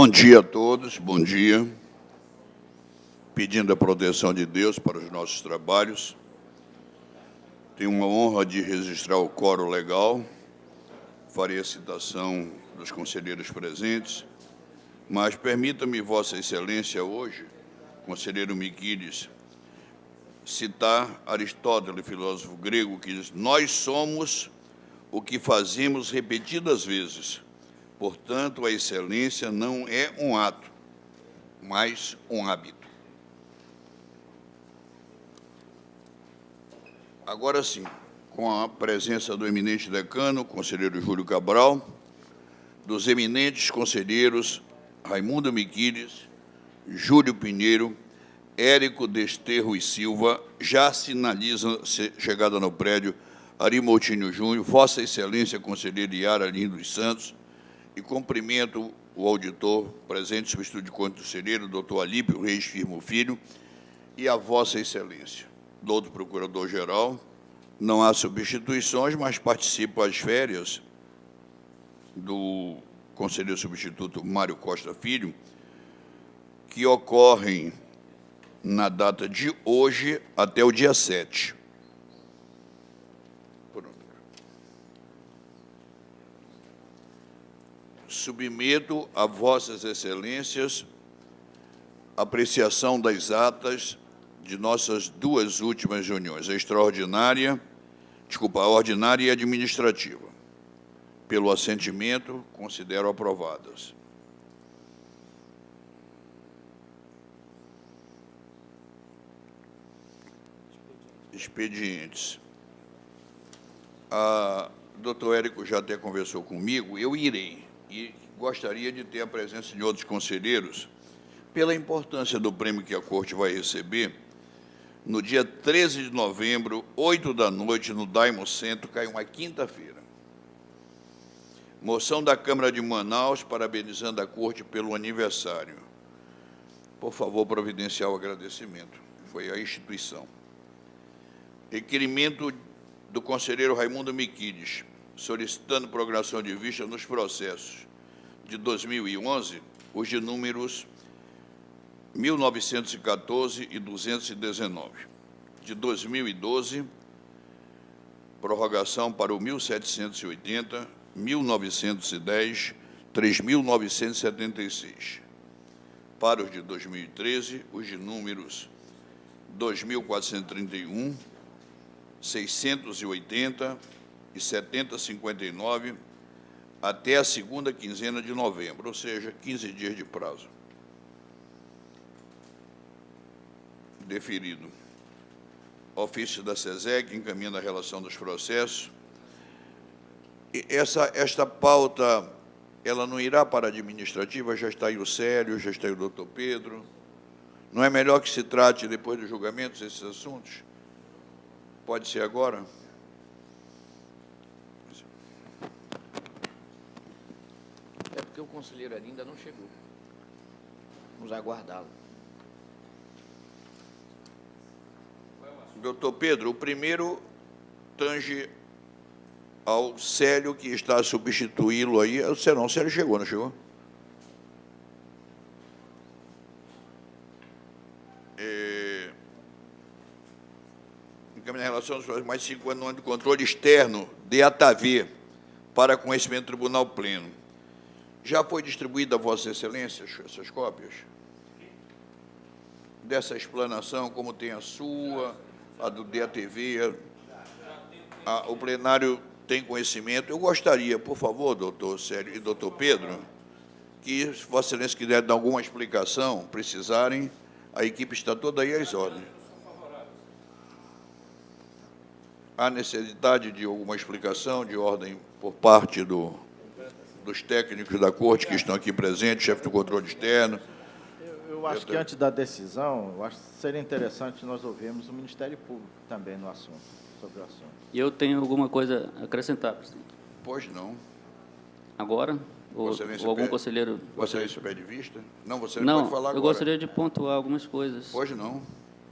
Bom dia a todos, bom dia. Pedindo a proteção de Deus para os nossos trabalhos. Tenho uma honra de registrar o quórum legal. Farei a citação dos conselheiros presentes, mas permita-me, Vossa Excelência, hoje, conselheiro Miquiles, citar Aristóteles, filósofo grego, que diz: nós somos o que fazemos repetidas vezes. Portanto, a excelência não é um ato, mas um hábito. Agora sim, com a presença do eminente decano, conselheiro Júlio Cabral, dos eminentes conselheiros Raimundo Miquiles, Júlio Pinheiro, Érico Desterro e Silva, já sinaliza chegada no prédio Ari Moutinho Júnior, Vossa Excelência, conselheiro Yara Lins dos Santos, e cumprimento o auditor presente, substituto de conselheiro, doutor Alípio Reis Firmo Filho, e a Vossa Excelência, doutor Procurador-Geral. Não há substituições, mas participo às férias do conselheiro substituto Mário Costa Filho, que ocorrem na data de hoje até o dia 7. Submeto a Vossas Excelências a apreciação das atas de nossas duas últimas reuniões, a ordinária e administrativa. Pelo assentimento, considero aprovadas. Expedientes. O doutor Érico já até conversou comigo, eu irei. E gostaria de ter a presença de outros conselheiros, pela importância do prêmio que a Corte vai receber, no dia 13 de novembro, 8 da noite, no Daimon Centro, cai uma quinta-feira. Moção da Câmara de Manaus, parabenizando a Corte pelo aniversário. Por favor, providenciar o agradecimento. Foi a instituição. Requerimento do conselheiro Raimundo Miquiles, solicitando programação de vista nos processos de 2011, os de números 1914 e 219. De 2012, prorrogação para o 1780, 1910, 3.976. Para os de 2013, os de números 2.431, 680 e 7059, até a segunda quinzena de novembro, ou seja, 15 dias de prazo. Deferido. Ofício da SESEC, encaminhando a relação dos processos. E esta pauta, ela não irá para a administrativa, já está aí o Célio, já está aí o doutor Pedro. Não é melhor que se trate, depois dos julgamentos, esses assuntos? Pode ser agora? É porque o conselheiro ainda não chegou. Vamos aguardá-lo. Doutor Pedro, o primeiro tange ao Célio, que está a substituí-lo aí. O Célio chegou, não chegou? Em relação aos mais 5 anos de controle externo de ATAV para conhecimento do Tribunal Pleno. Já foi distribuída a Vossa Excelência essas cópias? Dessa explanação, como tem a sua, a do DATV, o plenário tem conhecimento. Eu gostaria, por favor, doutor Célio e doutor Pedro, que Vossa Excelência quiser dar alguma explicação, precisarem, a equipe está toda aí às ordens. Há necessidade de alguma explicação de ordem por parte dos técnicos da Corte que estão aqui presentes, chefe do controle externo? Eu acho que antes da decisão, eu acho que seria interessante nós ouvirmos o Ministério Público também no assunto, sobre o assunto. Eu tenho alguma coisa a acrescentar, presidente. Pois não. Agora? Ou algum conselheiro? Vossa Excelência pede vista? Não, você não pode falar agora. Eu gostaria de pontuar algumas coisas. Pois não.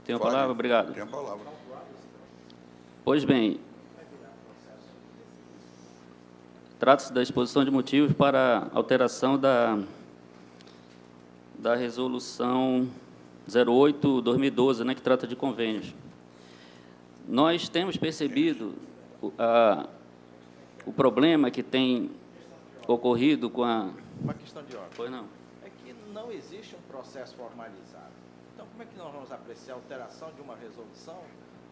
Tenho a palavra? Obrigado. Tem a palavra. Pois bem, trata-se da exposição de motivos para alteração da da Resolução 08/2012, né, que trata de convênios. Nós temos percebido o problema que tem ocorrido com a... Uma questão de ordem. Pois não. É que não existe um processo formalizado. Então, como é que nós vamos apreciar a alteração de uma resolução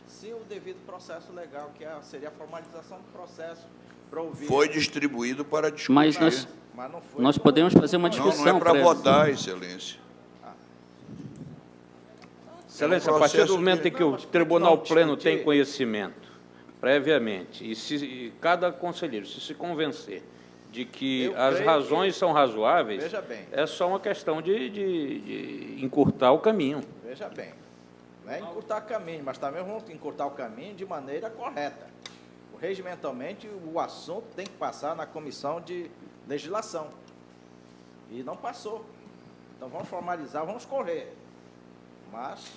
sem o devido processo legal, que seria a formalização do processo para ouvir... Foi distribuído para discutir. Mas não foi nós podemos fazer uma Não, discussão. não é para prévia. votar, Excelência. Excelência, É um a partir do processo momento de- em que o Não, mas Tribunal não Pleno discutir. tem conhecimento, previamente, e cada conselheiro se convencer de que Eu as creio razões são razoáveis, Veja bem. é só uma questão de encurtar o caminho. Veja bem, não é encurtar caminho, mas também vamos encurtar o caminho de maneira correta. Regimentalmente, o assunto tem que passar na comissão de legislação. E não passou. Então, vamos formalizar, vamos correr. Mas,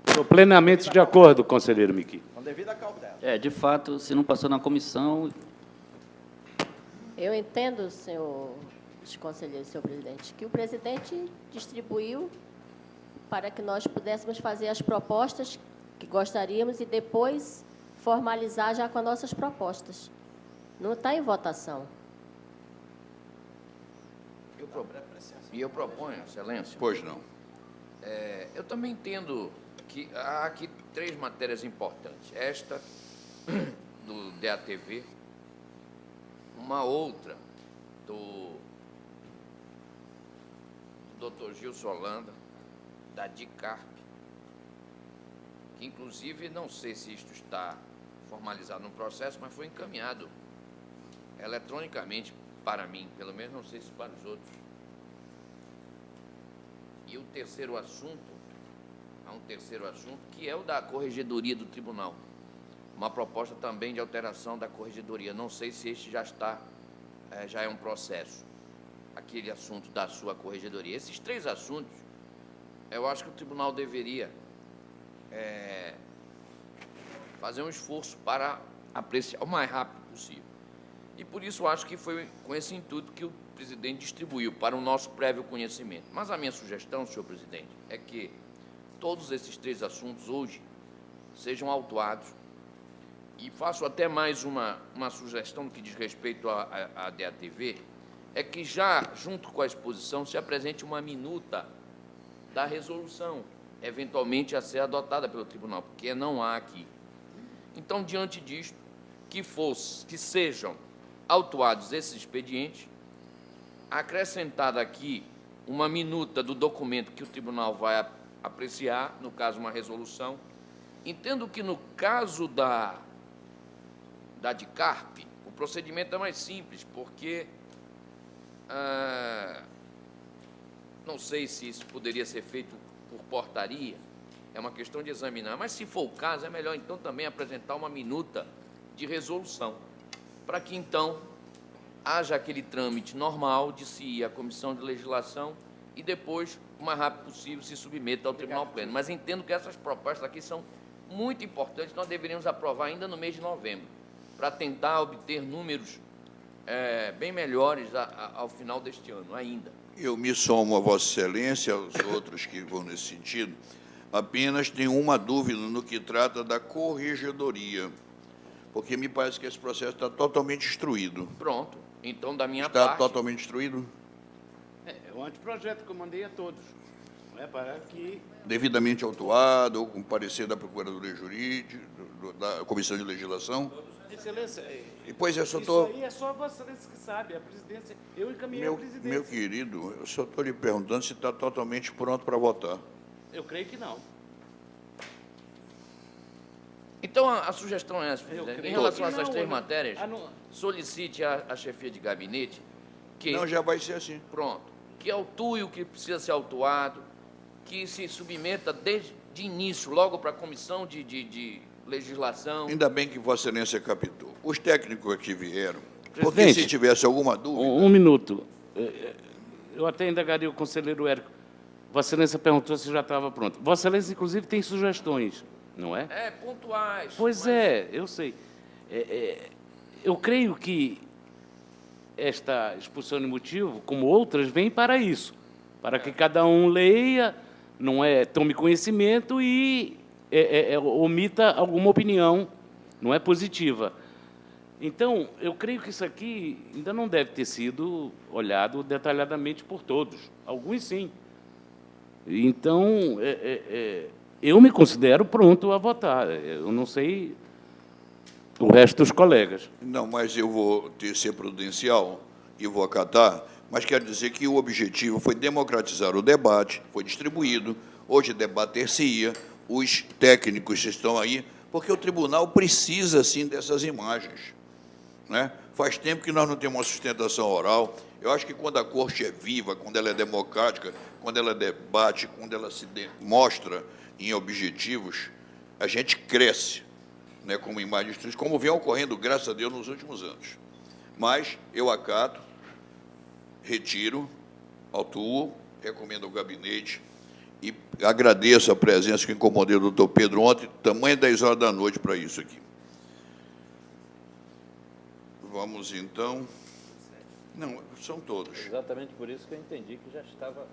Estou plenamente de acordo, conselheiro Miqui. com devida cautela. De fato, se não passou na comissão, Eu entendo, senhor conselheiro, senhor presidente, que o presidente distribuiu para que nós pudéssemos fazer as propostas que gostaríamos e depois formalizar já com as nossas propostas. Não está em votação. E eu proponho, Excelência, Pois não. eu também entendo que há aqui 3 matérias importantes. Esta, do DATV, uma outra do Dr. Gilson Holanda, da DICARP, que, inclusive, não sei se isto está formalizado no processo, mas foi encaminhado eletronicamente para mim, pelo menos não sei se para os outros. E o terceiro assunto, há um terceiro assunto, que é o da Corregedoria do Tribunal. Uma proposta também de alteração da Corregedoria. Não sei se este já está, já é um processo, aquele assunto da sua Corregedoria. Esses 3 assuntos, eu acho que o Tribunal deveria fazer um esforço para apreciar o mais rápido possível. E por isso acho que foi com esse intuito que o presidente distribuiu para o nosso prévio conhecimento. Mas a minha sugestão, senhor presidente, é que todos esses 3 assuntos hoje sejam autuados, e faço até mais uma sugestão que diz respeito à DATV, é que já, junto com a exposição, se apresente uma minuta da resolução, eventualmente a ser adotada pelo tribunal, porque não há aqui. Então, diante disto, que sejam autuados esses expedientes, acrescentada aqui uma minuta do documento que o tribunal vai apreciar, no caso, uma resolução. Entendo que, no caso da DICARP, o procedimento é mais simples, porque não sei se isso poderia ser feito por portaria, é uma questão de examinar, mas se for o caso, é melhor então também apresentar uma minuta de resolução, para que então haja aquele trâmite normal de se ir à Comissão de Legislação e depois, o mais rápido possível, se submeta ao Tribunal Pleno. Mas entendo que essas propostas aqui são muito importantes, nós deveríamos aprovar ainda no mês de novembro, para tentar obter números bem melhores ao final deste ano ainda. Eu me somo a Vossa Excelência, aos outros que vão nesse sentido. Apenas tenho uma dúvida no que trata da corregedoria, porque me parece que esse processo está totalmente instruído. Pronto. Então, da minha Está parte... totalmente instruído? É o anteprojeto que eu mandei a todos. Não é para que... Devidamente autuado, com parecer da Procuradoria Jurídica, da Comissão de Legislação? Excelência, E, pois, eu só isso estou... aí é só Vossa Excelência que sabe, a presidência... Eu encaminhei a presidência. Meu querido, eu só estou lhe perguntando se está totalmente pronto para votar. Eu creio que não. Então, a sugestão é essa, presidente. Em relação a essas Não, 3 não. matérias, Não. solicite à chefia de gabinete que... Não, já vai ser assim. Pronto. Que autue o que precisa ser autuado, que se submeta desde de início, logo para a Comissão de Legislação. Ainda bem que Vossa Excelência captou. Os técnicos aqui vieram, porque Presidente, se tivesse alguma dúvida... Um minuto. Eu até indagaria o conselheiro Érico. Vossa Excelência perguntou se já estava pronto. Vossa Excelência, inclusive, tem sugestões, não é? Pontuais. Pois mas- é, eu sei. Eu creio que esta exposição de motivo, como outras, vem para isso, para que cada um leia, não é, tome conhecimento e omita alguma opinião, não é positiva. Então, eu creio que isso aqui ainda não deve ter sido olhado detalhadamente por todos. Alguns, sim. Então, eu me considero pronto a votar. Eu não sei o resto dos colegas. Não, mas eu vou ser prudencial e vou acatar, mas quero dizer que o objetivo foi democratizar o debate, foi distribuído, hoje debater-se-ia, os técnicos estão aí, porque o tribunal precisa, sim, dessas imagens. Né? Faz tempo que nós não temos uma sustentação oral. Eu acho que quando a corte é viva, quando ela é democrática, quando ela debate, quando ela se mostra em objetivos, a gente cresce, né, como imagem, como vem ocorrendo, graças a Deus, nos últimos anos. Mas eu acato, retiro, autuo, recomendo ao gabinete e agradeço a presença que incomodei o doutor Pedro ontem, tamanho 10 horas da noite para isso aqui. Vamos, então... Não, são todos. Exatamente por isso que eu entendi que já estava...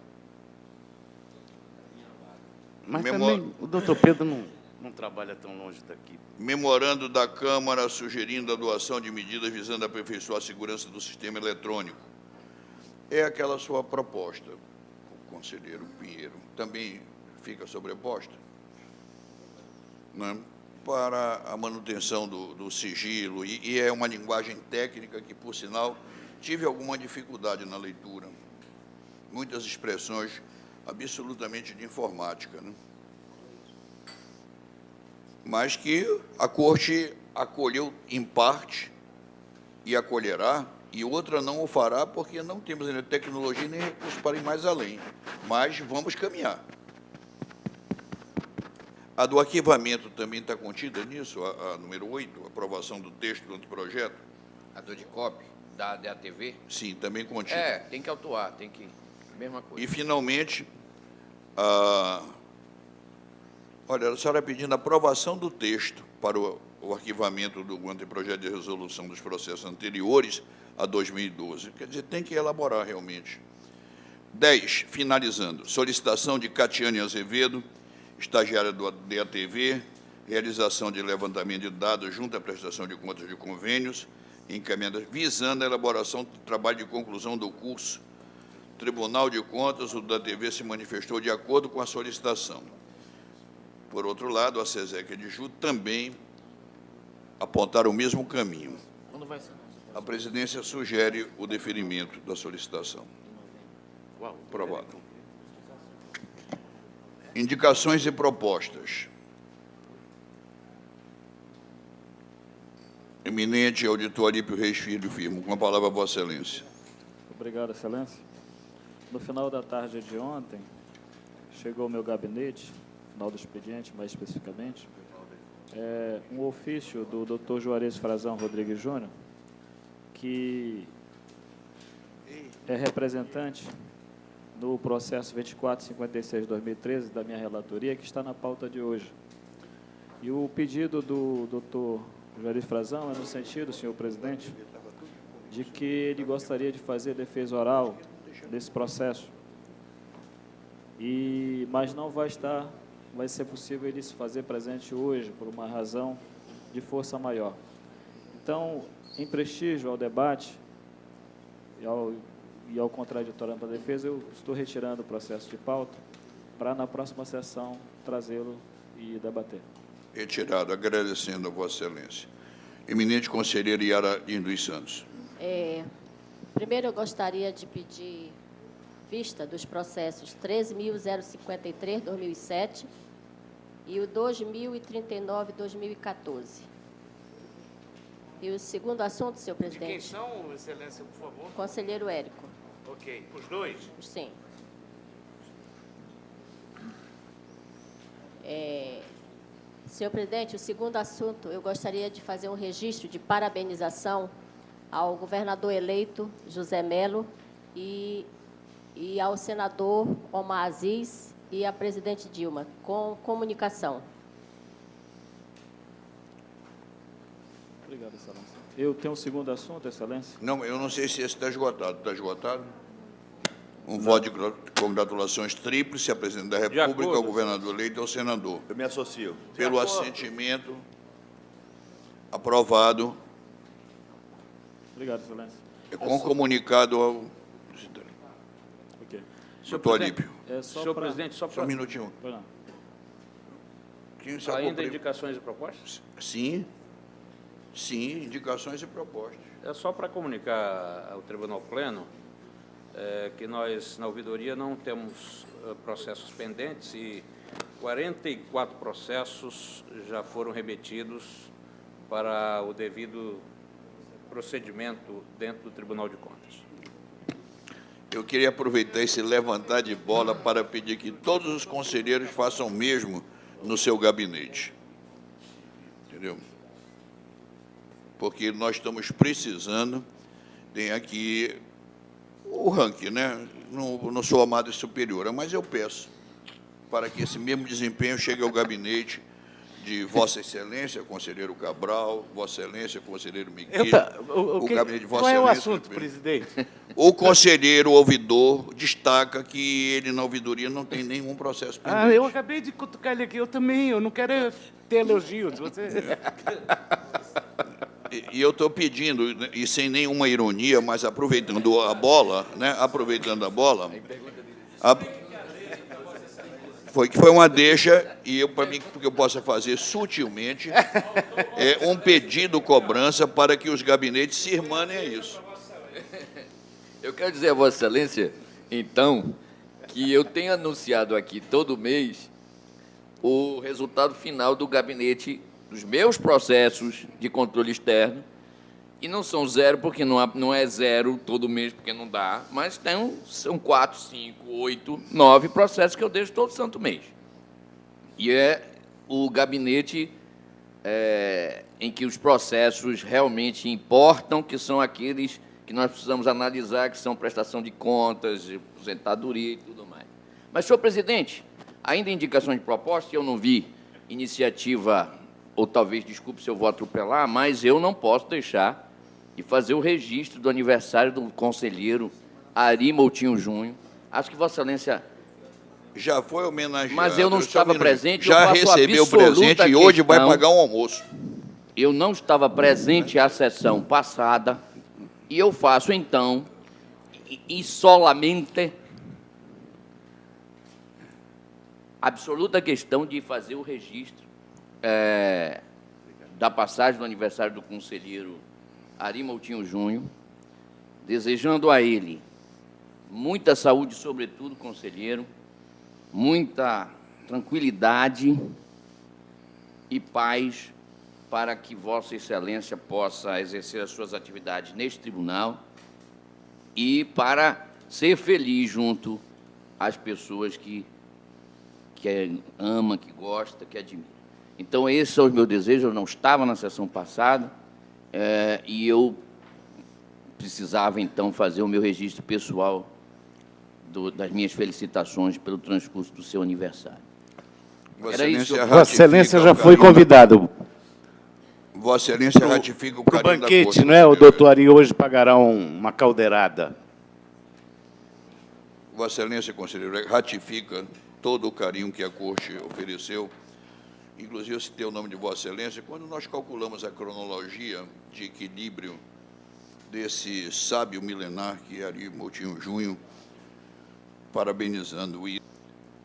Mas também o doutor Pedro não trabalha tão longe daqui. Memorando da Câmara sugerindo a doação de medidas visando aperfeiçoar a segurança do sistema eletrônico. É aquela sua proposta, o conselheiro Pinheiro. Também fica sobreposta, né, para a manutenção do sigilo, e é uma linguagem técnica que, por sinal, tive alguma dificuldade na leitura. Muitas expressões absolutamente de informática, né? Mas que a Corte acolheu em parte e acolherá, e outra não o fará, porque não temos ainda tecnologia nem recursos para ir mais além. Mas vamos caminhar. A do arquivamento também está contida nisso, a número 8, aprovação do texto do anteprojeto? A do DICOP, da ATV? Sim, também contida. É, tem que autuar, tem que... Mesma coisa. E, finalmente, olha, a senhora pedindo aprovação do texto para o arquivamento do anteprojeto de resolução dos processos anteriores a 2012. Quer dizer, tem que elaborar realmente. 10, finalizando, solicitação de Catiane Azevedo, estagiária do DATV, realização de levantamento de dados junto à prestação de contas de convênios, encaminhadas visando a elaboração do trabalho de conclusão do curso. Tribunal de Contas, o DATV se manifestou de acordo com a solicitação. Por outro lado, a SESEC de Ju também apontaram o mesmo caminho. Quando vai ser? A presidência sugere o deferimento da solicitação. Aprovado. Indicações e propostas. Eminente auditor Alípio Reis Filho firmo. Com a palavra, Vossa Excelência. Obrigado, Excelência. No final da tarde de ontem, chegou ao meu gabinete, final do expediente, mais especificamente, um ofício do Dr. Juarez Frazão Rodrigues Júnior, que é representante no processo 2456-2013 da minha relatoria, que está na pauta de hoje. E o pedido do Dr. Juarez Frazão é no sentido, senhor presidente, de que ele gostaria de fazer defesa oral desse processo, mas não vai ser possível ele se fazer presente hoje, por uma razão de força maior. Então, em prestígio ao debate e ao contraditório da defesa, eu estou retirando o processo de pauta para, na próxima sessão, trazê-lo e debater. Retirado, agradecendo a Vossa Excelência. Eminente conselheira Yara Lins dos Santos. Primeiro, eu gostaria de pedir vista dos processos 13.053/2007 e o 2039/2014. E o segundo assunto, senhor presidente. De quem são, Excelência, por favor? Conselheiro Érico. Ok. Os dois? Sim. Senhor presidente, o segundo assunto, eu gostaria de fazer um registro de parabenização ao governador eleito, José Melo, e ao senador Omar Aziz e à presidente Dilma, com comunicação. Obrigado, Excelência. Eu tenho um segundo assunto, Excelência. Não, eu não sei se esse está esgotado. Está esgotado? Um voto de congratulações tríplice ao presidente da República, acordo, ao governador eleito e ao senador. Eu me associo. Pelo assentimento, aprovado, Obrigado, Excelência. com comunicado ao Ok. doutor Alípio. É só Senhor pra- presidente, só Só um para... minutinho. Pois não. Quem se Ainda acompanha- indicações e propostas? Sim, sim, indicações e propostas. É só para comunicar ao Tribunal Pleno que nós, na ouvidoria, não temos processos pendentes e 44 processos já foram remetidos para o devido procedimento dentro do Tribunal de Contas. Eu queria aproveitar esse levantar de bola para pedir que todos os conselheiros façam o mesmo no seu gabinete. Entendeu? Porque nós estamos precisando, tem aqui o ranking, né? Não sou amado e superior, mas eu peço para que esse mesmo desempenho chegue ao gabinete de Vossa Excelência, conselheiro Cabral, Vossa Excelência, conselheiro Miguel, o gabinete de Vossa Qual é o Excelência, assunto, presidente? o conselheiro ouvidor destaca que ele, na ouvidoria, não tem nenhum processo pendente. Ah, eu acabei de cutucar ele aqui, eu também, eu não quero ter elogios. Você... E eu estou pedindo, e sem nenhuma ironia, mas aproveitando a bola, né? Aproveitando a bola, foi uma deixa, e eu, para mim, que eu possa fazer sutilmente, um pedido cobrança para que os gabinetes se irmanem a isso. Eu quero dizer a Vossa Excelência, então, que eu tenho anunciado aqui todo mês o resultado final do gabinete dos meus processos de controle externo, e não são zero, porque não é zero todo mês, porque não dá, mas são 4, 5, 8, 9 processos que eu deixo todo santo mês. E é o gabinete em que os processos realmente importam, que são aqueles que nós precisamos analisar, que são prestação de contas, aposentadoria e tudo mais. Mas, senhor presidente, ainda indicações de proposta, eu não vi iniciativa, ou talvez, desculpe se eu vou atropelar, mas eu não posso deixar de fazer o registro do aniversário do conselheiro Ari Moutinho Júnior. Acho que Vossa Excelência... Já foi homenageado. Mas eu não estava presente, eu Já faço recebeu o absoluta presente e hoje vai questão. pagar um almoço. Eu não estava presente à sessão passada e eu faço, então, e solamente absoluta questão de fazer o registro da passagem do aniversário do conselheiro Ari Moutinho Júnior, desejando a ele muita saúde, sobretudo, conselheiro, muita tranquilidade e paz para que Vossa Excelência possa exercer as suas atividades neste tribunal e para ser feliz junto às pessoas que ama, que gosta, que admira. Então, esses são os meus desejos. Eu não estava na sessão passada e eu precisava, então, fazer o meu registro pessoal das minhas felicitações pelo transcurso do seu aniversário. Vossa Era isso. Excelência Vossa Excelência já ratifica o foi carinho- convidado Vossa Excelência ratifica o para o carinho da banquete, corte, não é? O conselheiro. doutor Ari hoje pagará uma caldeirada. Vossa Excelência, conselheiro, ratifica todo o carinho que a corte ofereceu. Inclusive, eu citei o nome de Vossa Excelência. Quando nós calculamos a cronologia de equilíbrio desse sábio milenar que é Ari Moutinho Júnior, parabenizando e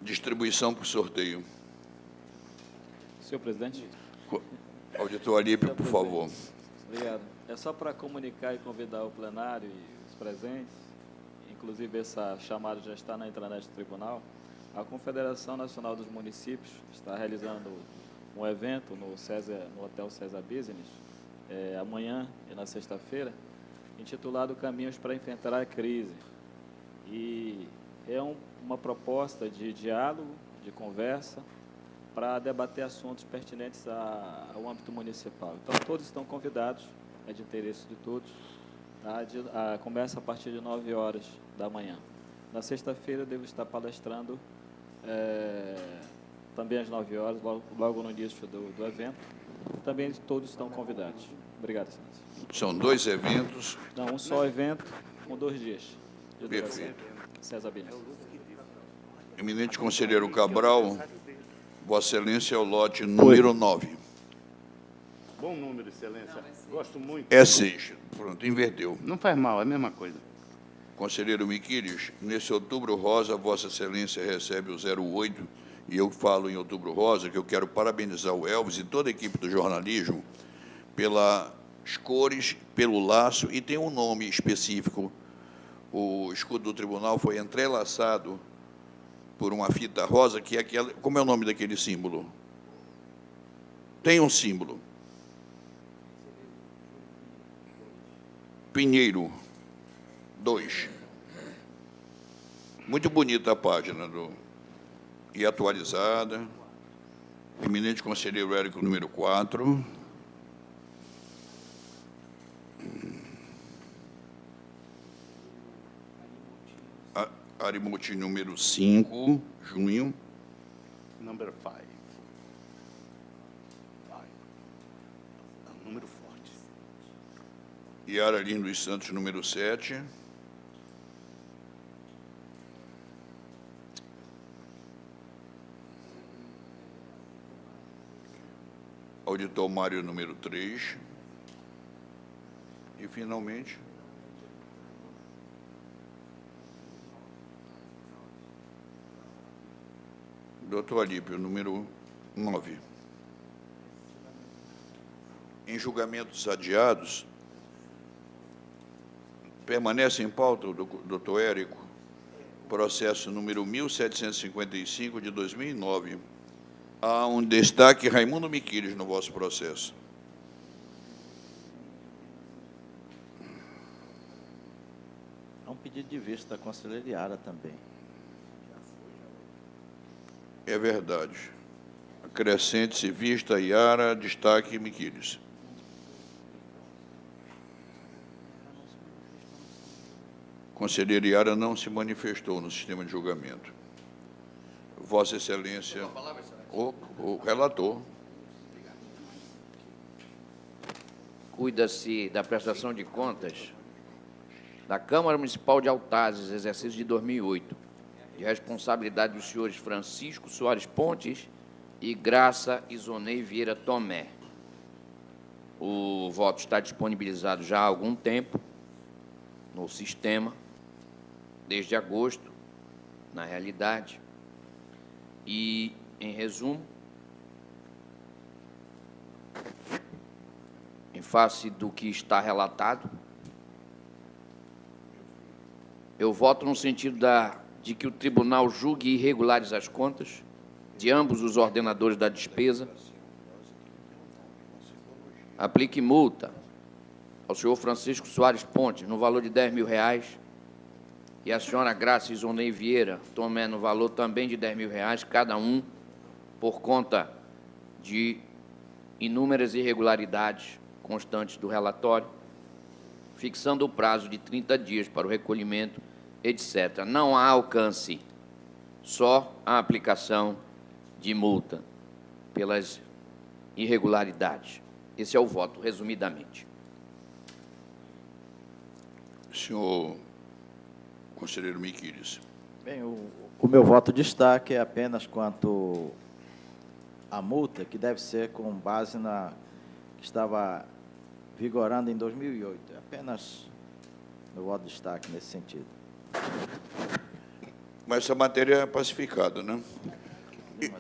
distribuição por sorteio. Senhor presidente. Auditor Alípio, por favor. Obrigado. É só para comunicar e convidar o plenário e os presentes, inclusive essa chamada já está na intranet do tribunal, a Confederação Nacional dos Municípios está realizando um evento no Hotel César Business, amanhã e na sexta-feira, intitulado Caminhos para Enfrentar a Crise. E é uma proposta de diálogo, de conversa, para debater assuntos pertinentes ao âmbito municipal. Então, todos estão convidados, é de interesse de todos. Começa a partir de 9 horas da manhã. Na sexta-feira, eu devo estar palestrando também às 9 horas, logo no início do evento. Também todos estão convidados. Obrigado, senhores. São 2 eventos. Não, um só evento com 2 dias de duração. Perfeito. César Bines. Eminente conselheiro Cabral, Vossa Excelência é o lote número 9. Bom número, Excelência. Gosto muito. É 6. Pronto, inverteu. Não faz mal, é a mesma coisa. Conselheiro Miquiles, nesse Outubro Rosa, Vossa Excelência recebe o 08, e eu falo em Outubro Rosa que eu quero parabenizar o Elvis e toda a equipe do jornalismo pelas cores, pelo laço, e tem um nome específico. O escudo do tribunal foi entrelaçado por uma fita rosa, que é aquela... Como é o nome daquele símbolo? Tem um símbolo. Pinheiro 2. Muito bonita a página e atualizada. Eminente conselheiro Érico, número 4. Arimuti, número 5, junho. Number 5. Número forte. Yara Lino dos Santos, número 7. Auditor Mário, número 3. E, finalmente, doutor Alípio, número 9. Em julgamentos adiados, permanece em pauta, doutor Érico, processo número 1755 de 2009. Há um destaque, Raimundo Miquiles, no vosso processo. Há um pedido de vista da conselheira Yara também. É verdade. Acrescente-se vista, Yara, destaque, Miquiles. Conselheira Yara não se manifestou no sistema de julgamento. Vossa Excelência, o relator. Cuida-se da prestação de contas da Câmara Municipal de Altazes, exercício de 2008, de responsabilidade dos senhores Francisco Soares Pontes e Graça Isonei Vieira Tomé. O voto está disponibilizado já há algum tempo no sistema, desde agosto, na realidade. E, em resumo, em face do que está relatado, eu voto no sentido de que o tribunal julgue irregulares as contas de ambos os ordenadores da despesa, aplique multa ao senhor Francisco Soares Pontes no valor de R$10.000 e a senhora Graça Isonei Vieira Tomé no valor também de R$10.000, cada um por conta de inúmeras irregularidades constantes do relatório, fixando o prazo de 30 dias para o recolhimento, etc. Não há alcance, só a aplicação de multa pelas irregularidades. Esse é o voto, resumidamente. Senhor conselheiro Miquiles. Bem, o meu voto de destaque é apenas quanto à multa, que deve ser com base na que estava vigorando em 2008. É apenas meu voto de destaque nesse sentido. Mas essa matéria é pacificada, né?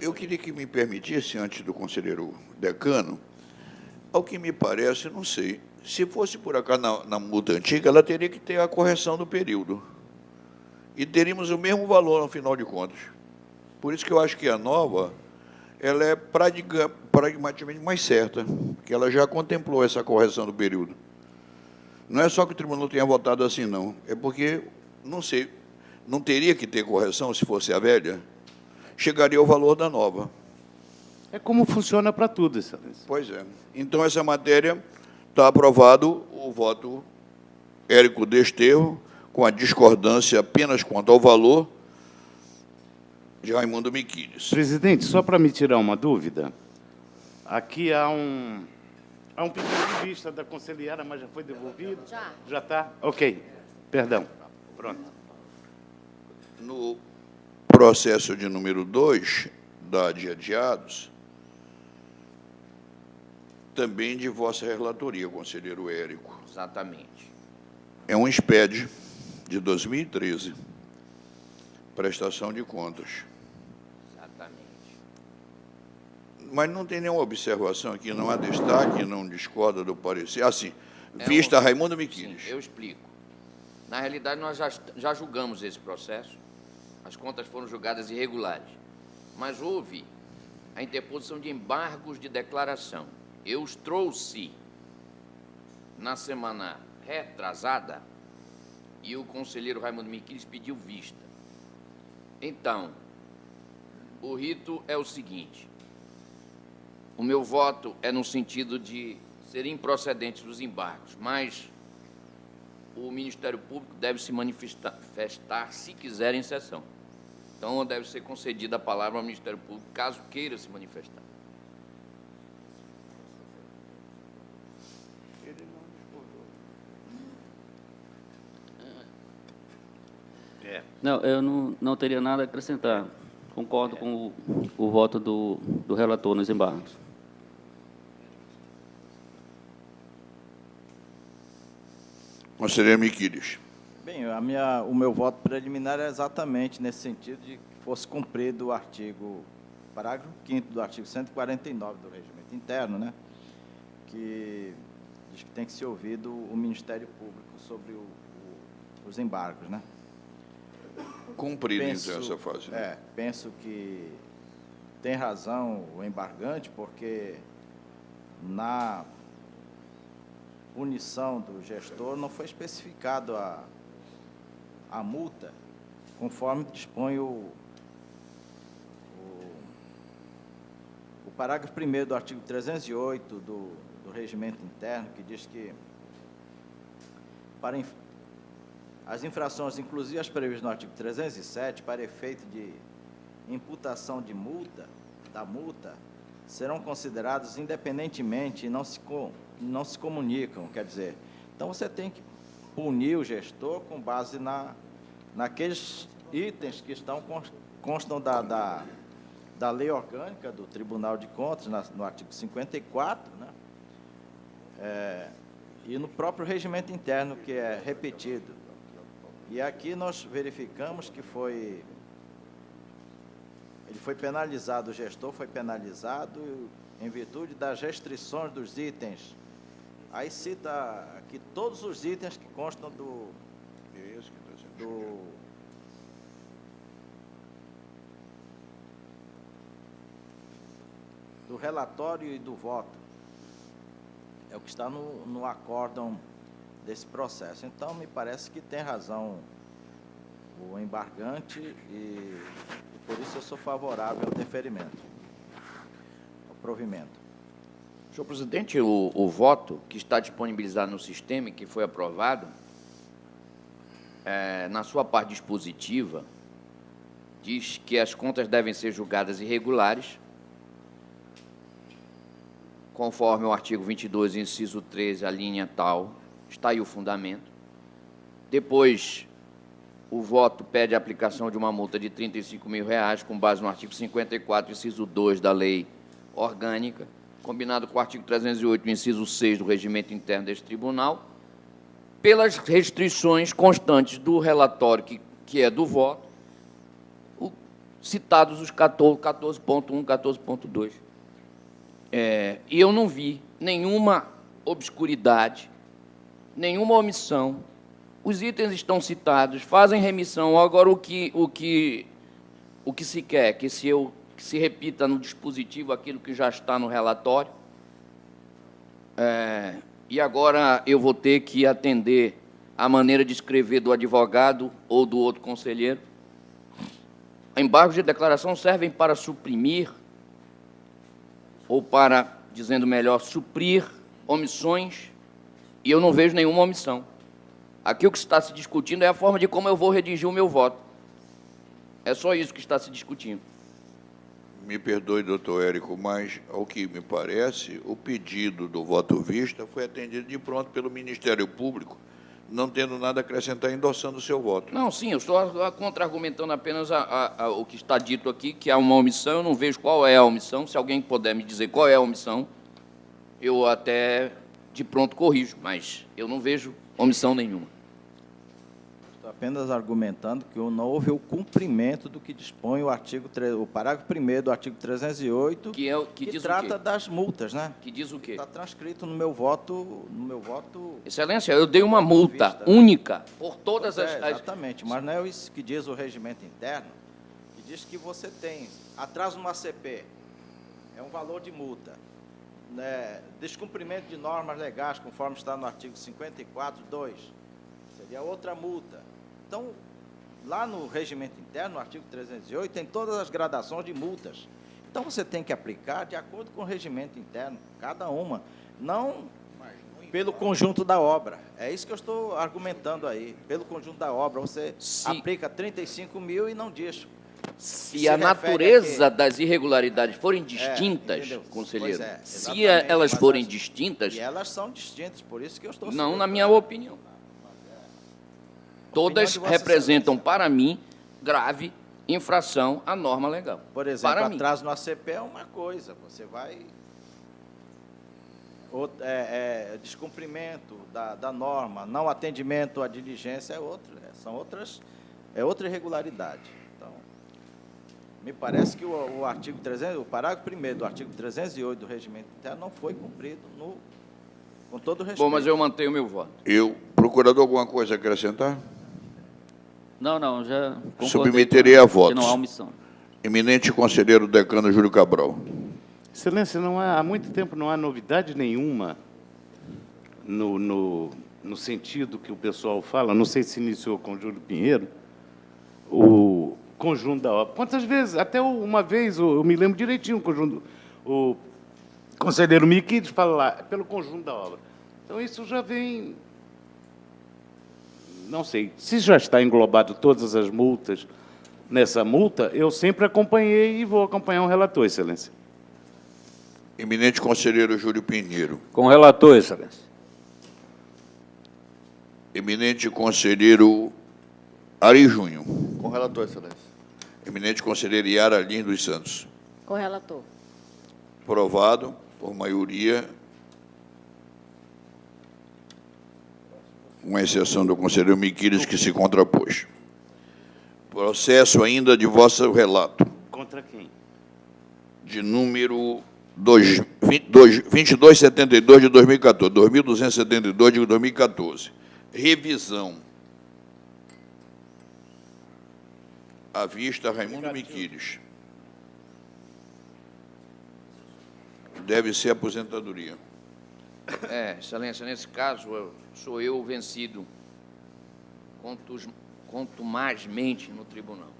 Eu queria que me permitisse, antes do conselheiro decano, ao que me parece, não sei, se fosse por acaso na multa antiga, ela teria que ter a correção do período. E teríamos o mesmo valor no final de contas. Por isso que eu acho que a nova, ela é pragmaticamente mais certa, porque ela já contemplou essa correção do período. Não é só que o tribunal tenha votado assim, não. É porque, não sei, não teria que ter correção se fosse a velha, chegaria ao valor da nova. É como funciona para tudo, Excelência. Pois é. Então, essa matéria está aprovado o voto Érico Desterro, com a discordância apenas quanto ao valor de Raimundo Miquiles. Presidente, só para me tirar uma dúvida, aqui há um pedido de vista da conselheira, mas já foi devolvido? Já. Já está? Ok. Perdão. Pronto. No processo de número 2, da de adiados, também de vossa relatoria, conselheiro Érico. Exatamente. É um SPED de 2013, prestação de contas. Exatamente. Mas não tem nenhuma observação aqui, não há destaque, não discorda do parecer. Assim, É vista um- Raimundo Sim, Miquiles. eu explico. Na realidade, nós já julgamos esse processo. As contas foram julgadas irregulares. Mas houve a interposição de embargos de declaração. Eu os trouxe na semana retrasada e o conselheiro Raimundo Miquiles pediu vista. Então, o rito é o seguinte: o meu voto é no sentido de serem improcedentes os embargos, mas o Ministério Público deve se manifestar se quiser em sessão. Então, deve ser concedida a palavra ao Ministério Público, caso queira se manifestar. Não, eu não teria nada a acrescentar. Concordo com o voto do relator nos embargos. Conselheiro Miquiles. Bem, o meu voto preliminar é exatamente nesse sentido de que fosse cumprido o artigo, parágrafo 5º do artigo 149 do Regimento Interno, né, que diz que tem que ser ouvido o Ministério Público sobre os embargos, né. Cumprido, então, essa fase. Né? Penso que tem razão o embargante, porque na punição do gestor não foi especificado a multa, conforme dispõe o parágrafo 1º do artigo 308 do Regimento Interno, que diz que para as infrações, inclusive as previstas no artigo 307, para efeito de imputação de multa, serão consideradas independentemente e não se comunicam, quer dizer, então você tem que punir o gestor com base naqueles itens que constam da lei orgânica do Tribunal de Contas, no artigo 54, né? E no próprio regimento interno, que é repetido. E aqui nós verificamos que ele foi penalizado, o gestor foi penalizado em virtude das restrições dos itens. Aí cita aqui todos os itens que constam do relatório e do voto. É o que está no acórdão desse processo. Então, me parece que tem razão o embargante e por isso eu sou favorável ao deferimento, ao provimento. Senhor presidente, o voto que está disponibilizado no sistema e que foi aprovado, na sua parte dispositiva, diz que as contas devem ser julgadas irregulares, conforme o artigo 22, inciso 13, a linha tal, está aí o fundamento. Depois, o voto pede a aplicação de uma multa de R$ 35 mil, com base no artigo 54, inciso 2 da lei orgânica, combinado com o artigo 308, inciso 6 do regimento interno deste tribunal, pelas restrições constantes do relatório, que é do voto, citados os 14.1, 14.2. E eu não vi nenhuma obscuridade, nenhuma omissão. Os itens estão citados, fazem remissão. Agora, o que se quer, que se repita no dispositivo aquilo que já está no relatório. E agora eu vou ter que atender à maneira de escrever do advogado ou do outro conselheiro. Embargos de declaração servem para suprimir, ou para, dizendo melhor, suprir omissões, e eu não vejo nenhuma omissão. Aqui o que está se discutindo é a forma de como eu vou redigir o meu voto. É só isso que está se discutindo. Me perdoe, doutor Érico, mas, ao que me parece, o pedido do voto vista foi atendido de pronto pelo Ministério Público, não tendo nada a acrescentar, endossando o seu voto. Não, sim, eu estou contra-argumentando apenas o que está dito aqui, que há uma omissão. Eu não vejo qual é a omissão. Se alguém puder me dizer qual é a omissão, eu até de pronto corrijo, mas eu não vejo omissão nenhuma. Estou apenas argumentando que não houve o cumprimento do que dispõe o parágrafo 1º do artigo 308, que diz trata o quê? das multas, né? Que diz o quê? Está transcrito no meu voto. Excelência, eu dei uma multa única por todas Pois as... exatamente, mas não é isso que diz o regimento interno, que diz que você tem atraso no ACP, é um valor de multa, né, descumprimento de normas legais, conforme está no artigo 54(2), seria outra multa. Então, lá no regimento interno, no artigo 308, tem todas as gradações de multas. Então, você tem que aplicar de acordo com o regimento interno, cada uma, não pelo conjunto da obra. É isso que eu estou argumentando aí. Pelo conjunto da obra, você aplica 35 mil e não diz. Se a natureza das irregularidades forem distintas, conselheiro, se elas forem distintas... E elas são distintas, por isso que eu estou... Não, na minha opinião. Todas representam, para mim, grave infração à norma legal. Por exemplo, atraso no ACP é uma coisa, você vai... descumprimento da norma, não atendimento à diligência é outra, é outra irregularidade. Então, me parece que o parágrafo 1º do artigo 308 do regimento interno não foi cumprido com todo o respeito. Bom, mas eu mantenho o meu voto. Procurador, alguma coisa a acrescentar? Não, já submeterei a votos. Não há omissão. Eminente conselheiro decano Júlio Cabral. Excelência, há muito tempo não há novidade nenhuma no sentido que o pessoal fala, não sei se iniciou com o Júlio Pinheiro, o conjunto da obra. Quantas vezes? Até uma vez, eu me lembro direitinho, o conselheiro Miquides fala lá, pelo conjunto da obra. Então, isso já vem... Não sei, se já está englobado todas as multas nessa multa, eu sempre acompanhei e vou acompanhar o relator, Excelência. Eminente conselheiro Júlio Pinheiro. Com o relator, Excelência. Eminente conselheiro Ari Júnior. Com o relator, Excelência. Eminente conselheiro Yara Lins dos Santos. Com o relator. Aprovado por maioria, com exceção do conselheiro Miquiles, que se contrapôs. Processo ainda de vosso relato. Contra quem? De número 2272 de 2014, 2272 de 2014. Revisão. À vista, Raimundo Miquiles. Deve ser aposentadoria. Excelência, nesse caso, sou eu vencido contumazmente no tribunal.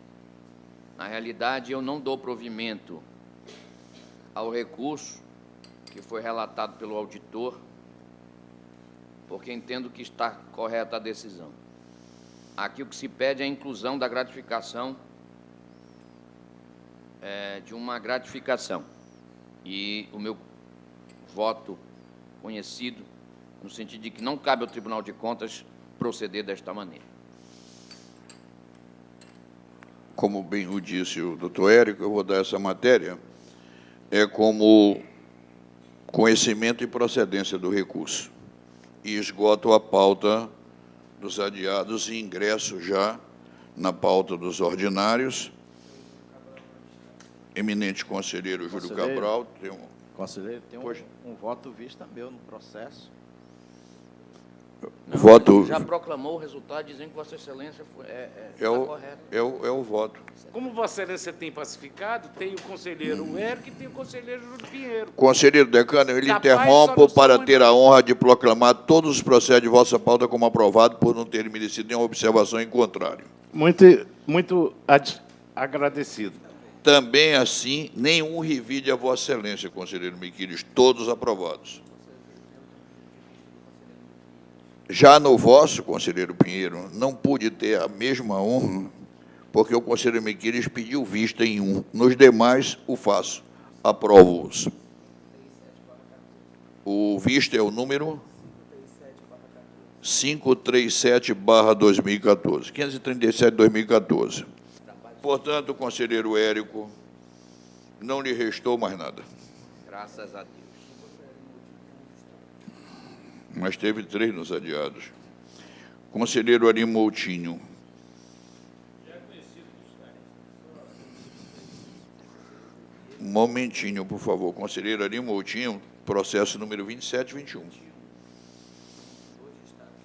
Na realidade, eu não dou provimento ao recurso que foi relatado pelo auditor, porque entendo que está correta a decisão. Aqui o que se pede é a inclusão da gratificação, de uma gratificação. E o meu voto conhecido, no sentido de que não cabe ao Tribunal de Contas proceder desta maneira. Como bem o disse o doutor Érico, eu vou dar essa matéria, como conhecimento e procedência do recurso. E esgoto a pauta dos adiados e ingresso já na pauta dos ordinários. Eminente conselheiro Júlio Cabral. Conselheiro, tem um voto vista meu no processo. Não, voto... Já proclamou o resultado dizendo que Vossa Excelência está correto. É o voto. Como Vossa Excelência tem pacificado, tem o conselheiro Érico e tem o conselheiro Júlio Pinheiro. Conselheiro decano, eu lhe Da interrompo paz, para solução ter a honra de proclamar todos os processos de vossa pauta como aprovado por não ter merecido nenhuma observação em contrário. Muito agradecido. Também assim, nenhum revide a Vossa Excelência, conselheiro Miquiles, todos aprovados. Já no vosso, conselheiro Pinheiro, não pude ter a mesma honra, porque o conselheiro Miquiles pediu vista em um. Nos demais, o faço. Aprovo-os. O vista é o número 537/2014. 537/2014. Portanto, o conselheiro Érico, não lhe restou mais nada. Graças a Deus. Mas teve 3 nos adiados. Conselheiro Ari Moutinho. Um momentinho, por favor. Conselheiro Ari Moutinho, processo número 2721.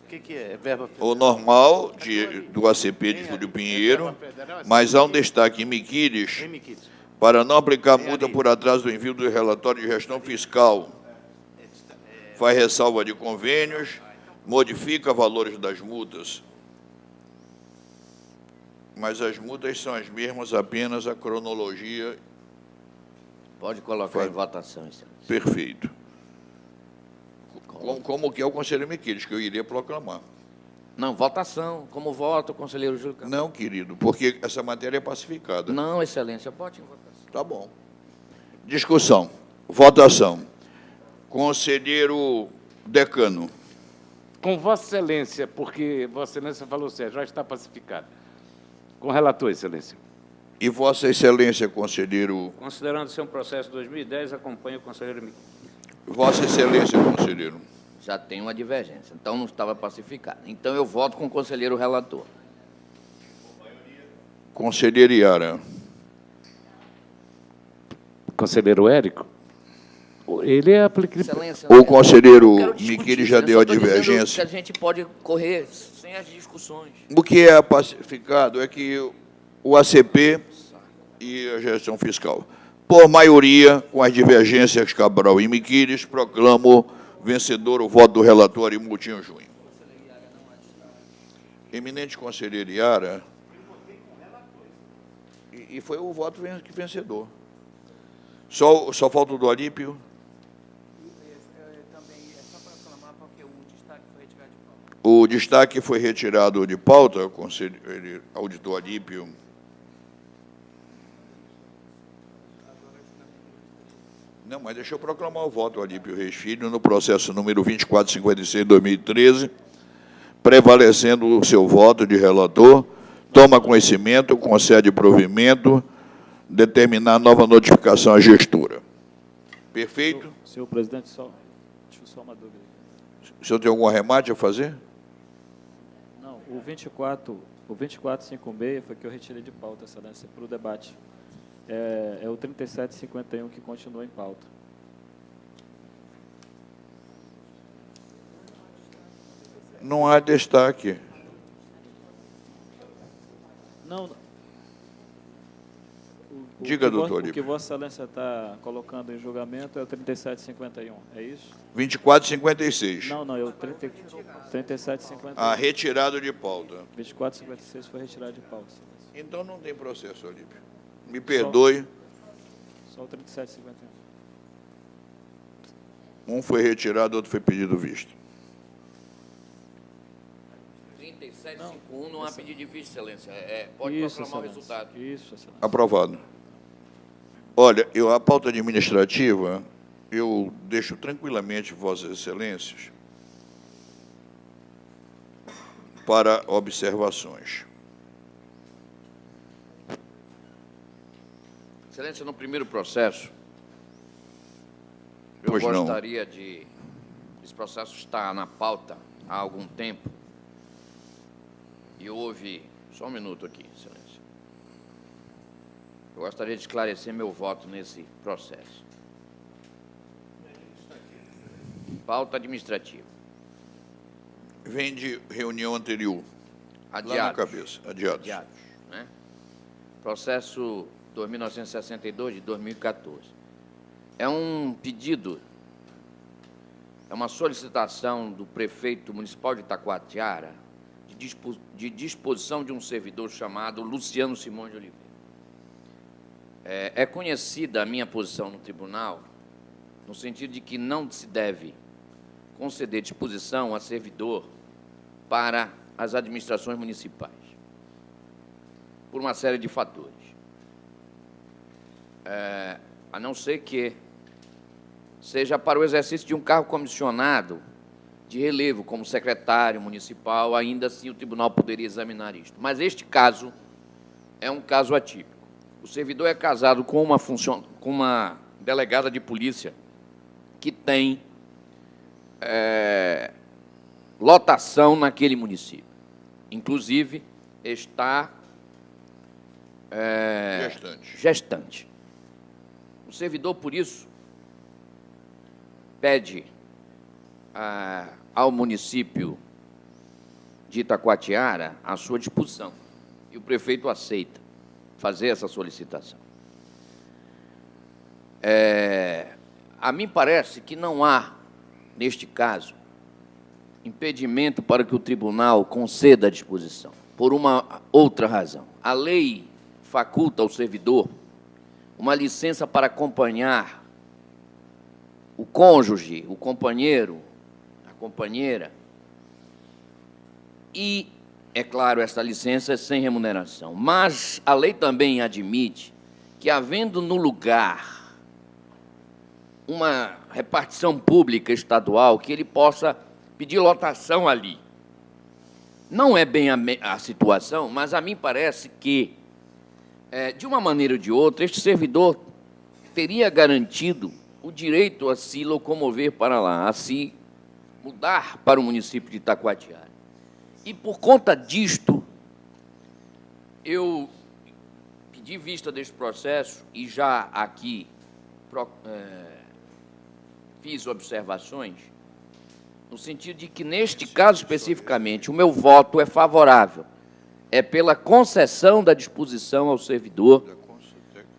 O que é? Verba O normal do ACP de Júlio Pinheiro, mas há um destaque em Miquíris para não aplicar multa por atraso do envio do relatório de gestão fiscal. Faz ressalva de convênios, modifica valores das multas. Mas as multas são as mesmas, apenas a cronologia. Pode colocar em votação, excelência. Perfeito. Como que é o conselheiro Miquíris, que eu iria proclamar. Não, votação. Como vota o conselheiro Júlio Cabral? Não, querido, porque essa matéria é pacificada. Não, excelência, bote em votação. Tá bom. Discussão. Votação. Conselheiro Decano. Com Vossa Excelência, porque Vossa Excelência falou certo, já está pacificado. Com o relator, Excelência. E Vossa Excelência, conselheiro. Considerando ser um processo de 2010, acompanho o conselheiro Miquíris. Vossa Excelência, conselheiro. Já tem uma divergência, então não estava pacificado. Então eu voto com o conselheiro relator. Conselheiro Iara. Conselheiro Érico, ele é aplicado. Excelência, O conselheiro eu quero discutir, Miquíris já eu deu só a estou dizendo divergência. que a gente pode correr sem as discussões. O que é pacificado é que o ACP e a gestão fiscal, por maioria, com as divergências Cabral e Miquíris, proclamo vencedor o voto do relator Ari Moutinho Júnior. Eminente conselheiro Iara, e foi o voto vencedor. Só falta o do Alípio. O destaque foi retirado de pauta, o conselheiro auditor Alípio. Não, mas deixa eu proclamar o voto, Alípio Reis Filho, no processo número 2456/2013, prevalecendo o seu voto de relator, toma conhecimento, concede provimento, determinar nova notificação à gestora. Perfeito? Senhor presidente, deixa eu só uma dúvida. O senhor tem algum arremate a fazer? Não, o 2456 foi que eu retirei de pauta, excelência, para o debate. É o 3751 que continua em pauta. Não há destaque. Não. Diga, doutor O que Alípio. Vossa Excelência está colocando em julgamento é o 3751, é isso? 2456. Não, é o 3751. Ah, retirado de pauta. 2456 foi retirado de pauta, excelência. Então não tem processo, Alípio. Me perdoe. Só o 3751. Um foi retirado, outro foi pedido visto. 3751 não há pedido de vista, excelência. Pode Isso, proclamar o excelência. resultado. Isso, excelência. Aprovado. Olha, a pauta administrativa, eu deixo tranquilamente Vossas Excelências para observações. Excelência, no primeiro processo, eu Pois não. gostaria de... Esse processo está na pauta há algum tempo e houve... Só um minuto aqui, excelência. Eu gostaria de esclarecer meu voto nesse processo. Pauta administrativa. Vem de reunião anterior. Lá na Adiados. cabeça. Adiados. Adiados, né? Processo 2962 de 2014. É um pedido, é uma solicitação do prefeito municipal de Itacoatiara de disposição de um servidor chamado Luciano Simões de Oliveira. É conhecida a minha posição no tribunal, no sentido de que não se deve conceder disposição a servidor para as administrações municipais, por uma série de fatores. A não ser que seja para o exercício de um cargo comissionado de relevo, como secretário municipal, ainda assim o tribunal poderia examinar isto. Mas este caso é um caso atípico. O servidor é casado com uma delegada de polícia que tem lotação naquele município. Inclusive, está gestante. O servidor, por isso, pede ao município de Itacoatiara a sua disposição. E o prefeito aceita fazer essa solicitação. A mim parece que não há, neste caso, impedimento para que o tribunal conceda a disposição, por uma outra razão. A lei faculta ao servidor uma licença para acompanhar o cônjuge, o companheiro, a companheira, e, é claro, essa licença é sem remuneração. Mas a lei também admite que, havendo no lugar uma repartição pública estadual, que ele possa pedir lotação ali. Não é bem a situação, mas a mim parece que, de uma maneira ou de outra, este servidor teria garantido o direito a se locomover para lá, a se mudar para o município de Itacoatiara. E, por conta disto, eu pedi vista deste processo e já aqui fiz observações, no sentido de que, neste caso especificamente, o meu voto é favorável. É pela concessão da disposição ao servidor.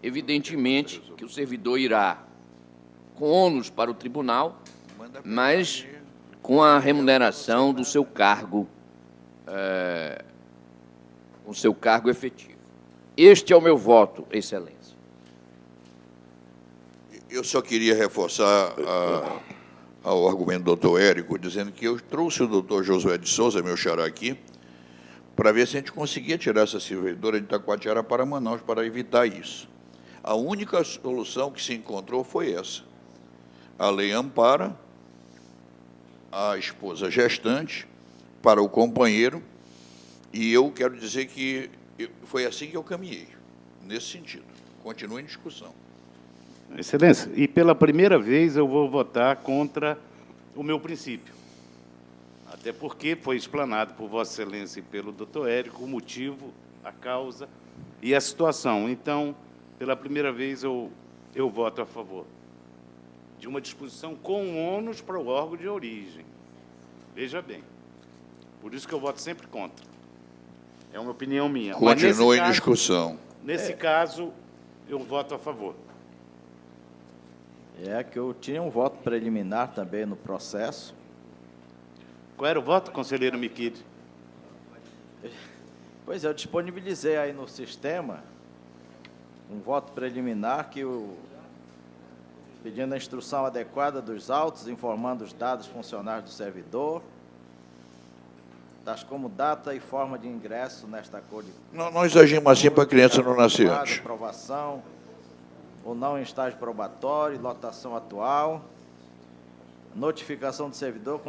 Evidentemente que o servidor irá com ônus para o tribunal, mas com a remuneração do seu cargo, o seu cargo efetivo. Este é o meu voto, Excelência. Eu só queria reforçar ao argumento do doutor Érico, dizendo que eu trouxe o doutor Josué de Souza, meu xará, aqui, para ver se a gente conseguia tirar essa servidora de Itacoatiara para Manaus, para evitar isso. A única solução que se encontrou foi essa. A lei ampara a esposa gestante para o companheiro, e eu quero dizer que foi assim que eu caminhei, nesse sentido. Continua em discussão. Excelência, e pela primeira vez eu vou votar contra o meu princípio. Até porque foi explanado por Vossa Excelência e pelo doutor Érico o motivo, a causa e a situação. Então, pela primeira vez, eu voto a favor de uma disposição com ônus para o órgão de origem. Veja bem. Por isso que eu voto sempre contra. É uma opinião minha. Continua em discussão. Nesse caso, eu voto a favor. É que eu tinha um voto preliminar também no processo. Qual era o voto, conselheiro Miquide? Pois é, eu disponibilizei aí no sistema um voto preliminar pedindo a instrução adequada dos autos, informando os dados funcionários do servidor, tais como data e forma de ingresso nesta cor de... Nós agimos assim para a criança não nascer antes. Aprovação ou não em estágio probatório, lotação atual, notificação do servidor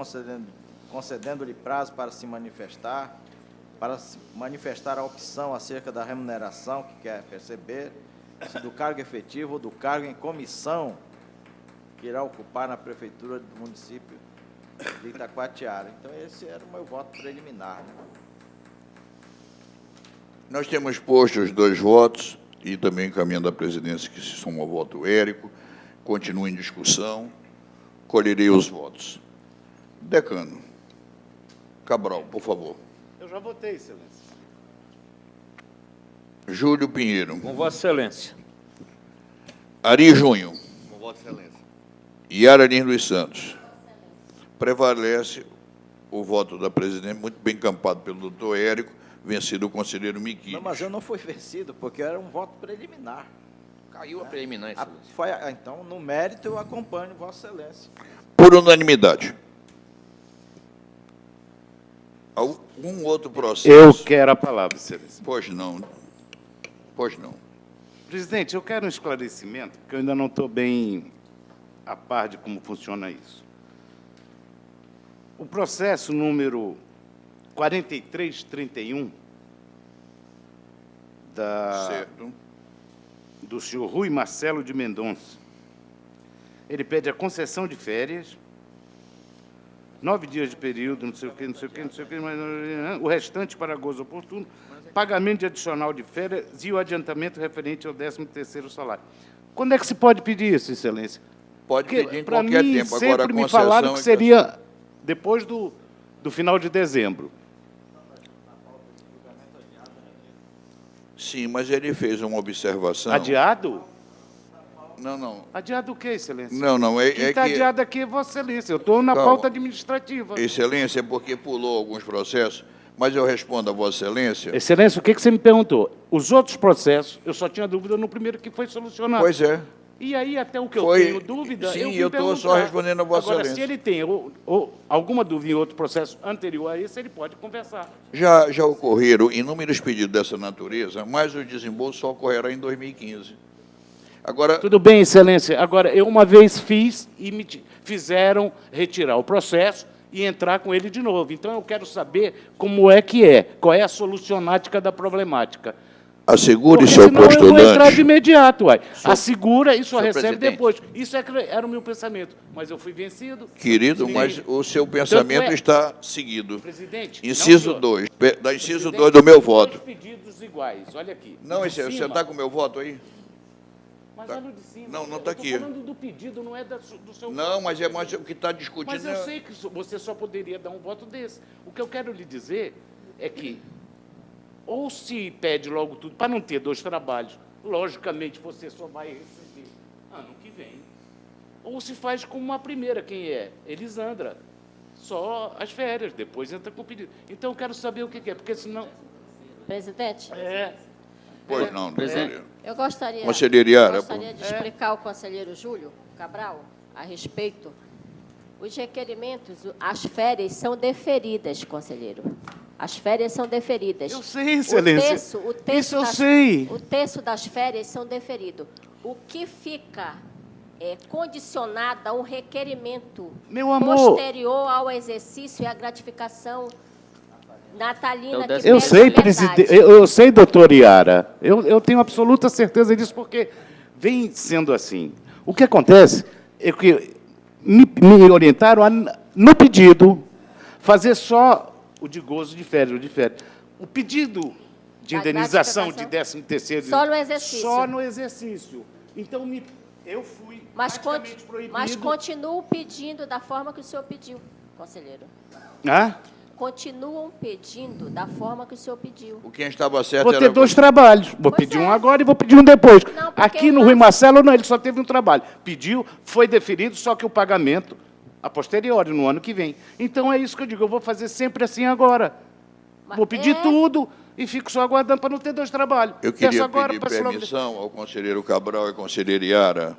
concedendo-lhe prazo para se manifestar a opção acerca da remuneração que quer perceber, se do cargo efetivo ou do cargo em comissão que irá ocupar na prefeitura do município de Itacoatiara. Então, esse era o meu voto preliminar, né? Nós temos posto os 2 votos e também encaminhando a presidência que se soma ao voto Érico. Continua em discussão. Colherei os votos. Decano. Cabral, por favor. Eu já votei, Excelência. Júlio Pinheiro. Com Vossa Excelência. Ari Júnior. Com Vossa Excelência. Yara Lins dos Santos. Prevalece o voto da presidente, muito bem encampado pelo doutor Érico, vencido o conselheiro Miquide. Não, mas eu não fui vencido, porque era um voto preliminar. Caiu a preliminar, Excelência. Então, no mérito, eu acompanho Vossa Excelência. Por unanimidade. Algum outro processo? Eu quero a palavra, Excelência. Pois não. Pois não. Presidente, eu quero um esclarecimento, porque eu ainda não estou bem a par de como funciona isso. O processo número 4331 Certo. do senhor Rui Marcelo de Mendonça. Ele pede a concessão de férias, 9 dias de período, não sei o quê, não sei o quê, não sei o quê, mas o restante para gozo oportuno, pagamento de adicional de férias e o adiantamento referente ao 13º salário. Quando é que se pode pedir isso, Excelência? Pode pedir em Para qualquer mim, tempo. Agora, sempre a me concessão falaram que é seria depois do final de dezembro. Sim, mas ele fez uma observação. Adiado? Não. Adiado o quê, Excelência? Não. Quem É está que... adiado aqui é Vossa Excelência. Eu estou na Calma. pauta administrativa. Excelência, é porque pulou alguns processos, mas eu respondo a Vossa Excelência. Excelência, o que você me perguntou? Os outros processos, eu só tinha dúvida no primeiro que foi solucionado. Pois é. E aí, até o que Foi- eu tenho dúvida, sim, eu vim eu estou só perguntar. respondendo a Vossa Agora, Excelência. se ele tem alguma dúvida em outro processo anterior a esse, ele pode conversar. Já ocorreram inúmeros pedidos dessa natureza, mas o desembolso só ocorrerá em 2015. Agora, Tudo bem, Excelência. Agora, eu uma vez fiz e me fizeram retirar o processo e entrar com ele de novo. Então, eu quero saber como é que é, qual é a solucionática da problemática. assegure Porque seu senão eu vou entrar de postulante. imediato, uai. Assegura e só senhor recebe presidente. depois. Isso é que era o meu pensamento. Mas eu fui vencido. Querido, Sim. mas o seu pensamento Tanto é- está seguido. Presidente, Inciso não, senhor. 2, da inciso Presidente, 2 do meu dois voto. pedidos iguais, olha aqui. Não, De Excelência, você cima- está com o meu voto aí? Mas tá. olha o de cima. Não, não eu tá tô aqui. falando do pedido, não é do seu Não, voto. mas é mais o que está discutindo. Mas eu sei que você só poderia dar um voto desse. O que eu quero lhe dizer é que ou se pede logo tudo, para não ter 2 trabalhos, logicamente você só vai receber ano que vem. Ou se faz como uma primeira, quem é? Elisandra. Só as férias, depois entra com o pedido. Então eu quero saber o que é, porque senão... Presidente, Pois não, Presidente. doutora. eu gostaria, Conselheiro Iara, gostaria de explicar ao conselheiro Júlio Cabral a respeito. Os requerimentos, as férias são deferidas, conselheiro. As férias são deferidas. Eu sei, Excelência. O texto Isso eu das, sei. O texto das férias são deferidos. O que fica condicionado a um requerimento Meu amor. posterior ao exercício e à gratificação natalina que Eu pede sei, liberdade. presidente. Eu sei, doutor Iara. Eu tenho absoluta certeza disso, porque vem sendo assim. O que acontece é que me orientaram a, no pedido, fazer só o de gozo de férias, o de férias. O pedido de Da indenização de gratificação. 13º... Só no exercício. Só no exercício. Então, eu fui Mas praticamente proibido... continuam pedindo da forma que o senhor pediu, conselheiro. Hã? Continuam pedindo da forma que o senhor pediu. O quem estava certo Vou era... ter 2 trabalhos. Vou Pois pedir é. um agora e vou pedir um depois. Não, porque Aqui no nós- Rui Marcelo, não, ele só teve um trabalho. Pediu, foi deferido, só que o pagamento a posteriori, no ano que vem. Então, é isso que eu digo. Eu vou fazer sempre assim agora. Mas Vou pedir tudo e fico só aguardando para não ter 2 trabalhos. Eu Peço queria agora, pedir peço logo- permissão ao conselheiro Cabral e à conselheira Iara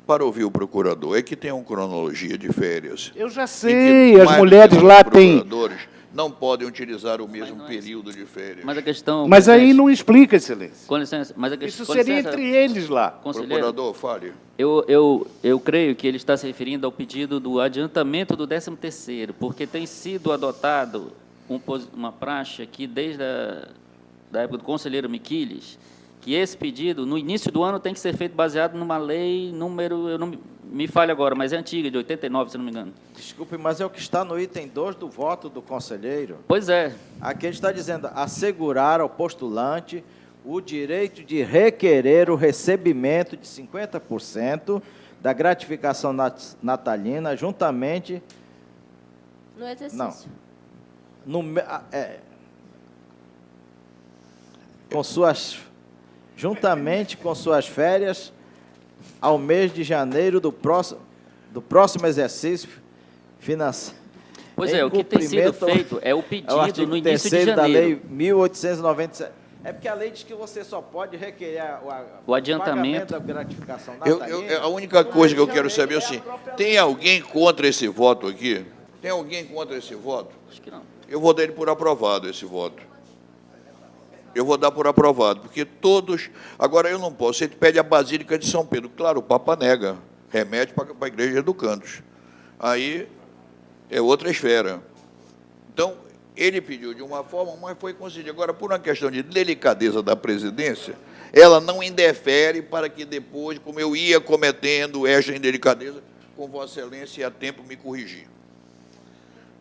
para ouvir o procurador. É que tem uma cronologia de férias. Eu já em que sei, as mais mulheres do que lá os têm... procuradores não podem utilizar o mesmo período de férias. Mas a questão... Mas aí presidente, não explica, Excelência. Com licença, mas a Isso questão... seria entre eles lá. Conselheiro, Procurador, fale. eu creio que ele está se referindo ao pedido do adiantamento do 13º, porque tem sido adotado uma praxe aqui desde da época do conselheiro Miquiles, que esse pedido, no início do ano, tem que ser feito baseado numa lei, número, eu não me falha agora, mas é antiga, de 89, se não me engano. Desculpe, mas é o que está no item 2 do voto do conselheiro. Pois é, Aqui ele está dizendo assegurar ao postulante o direito de requerer o recebimento de 50% da gratificação natalina juntamente No exercício. Não. Com suas juntamente com suas férias ao mês de janeiro do próximo exercício financeiro. pois Em é, o que tem sido cumprimento feito é o ao pedido artigo no início de 3º da Lei janeiro. 1897. É porque a lei diz que você só pode requerer O adiantamento. pagamento da gratificação Eu, natalina. a única coisa que eu quero saber é o É a seguinte, própria tem alguém contra esse voto aqui? Tem alguém contra esse voto? Acho que não. Eu vou dar ele por aprovado, esse voto. Eu vou dar por aprovado, porque todos... Agora, eu não posso. Você pede a Basílica de São Pedro. Claro, o Papa nega. Remete para a Igreja do Cantos. Aí, é outra esfera. Então, ele pediu de uma forma, mas foi concedido. Agora, por uma questão de delicadeza da presidência, ela não indefere para que depois, como eu ia cometendo esta indelicadeza, com Vossa Excelência, e a tempo me corrigir.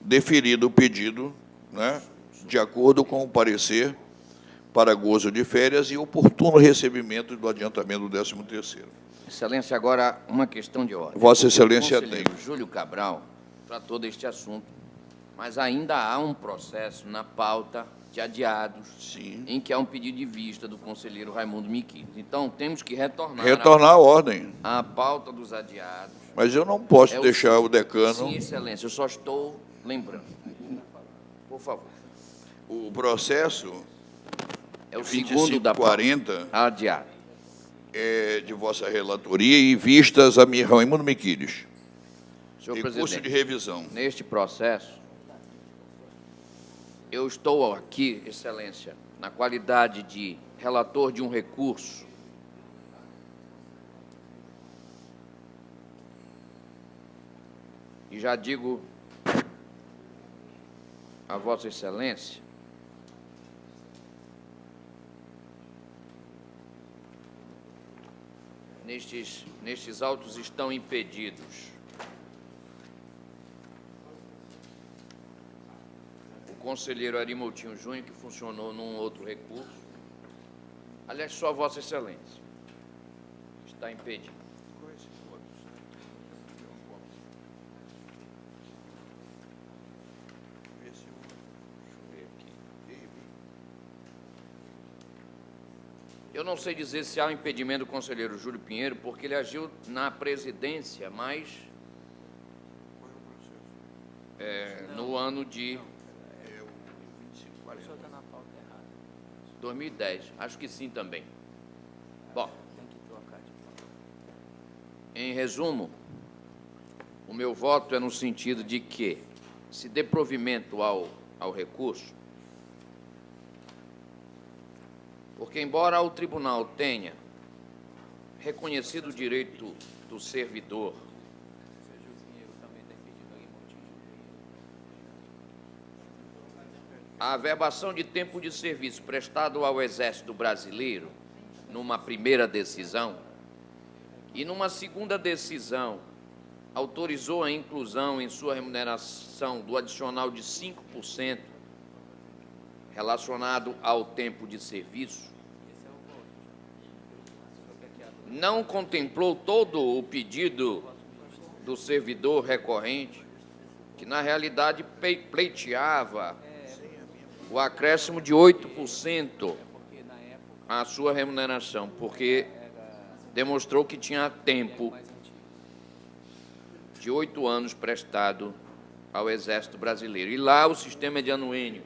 Deferido o pedido, né, de acordo com o parecer para gozo de férias e oportuno recebimento do adiantamento do 13º. Excelência, agora uma questão de ordem. Vossa Excelência O conselheiro Júlio Cabral tratou deste assunto, mas ainda há um processo na pauta de adiados, Sim. em que há um pedido de vista do conselheiro Raimundo Miquiles. Então, temos que retornar A ordem. à pauta dos adiados. Mas eu não posso É o deixar o decano... Sim, Excelência, eu só estou lembrando. Por favor. O processo É o segundo da pauta. 2540 Adiado. é de vossa relatoria e vistas a Raimundo Miquiles. Senhor Recurso presidente, de revisão. neste processo, eu estou aqui, Excelência, na qualidade de relator de um recurso e já digo a Vossa Excelência nestes autos estão impedidos o conselheiro Ari Moutinho Júnior, que funcionou num outro recurso. Aliás, só Vossa Excelência está impedido. Eu não sei dizer se há um impedimento do conselheiro Júlio Pinheiro, porque ele agiu na presidência, mas no ano de 2010. Acho que sim também. Bom, em resumo, o meu voto é no sentido de que se dê provimento ao recurso, porque, embora o tribunal tenha reconhecido o direito do servidor a averbação de tempo de serviço prestado ao Exército Brasileiro, numa primeira decisão, e numa segunda decisão, autorizou a inclusão em sua remuneração do adicional de 5% relacionado ao tempo de serviço, não contemplou todo o pedido do servidor recorrente, que na realidade pleiteava o acréscimo de 8% à sua remuneração, porque demonstrou que tinha tempo de 8 anos prestado ao Exército Brasileiro. E lá o sistema é de anuênio.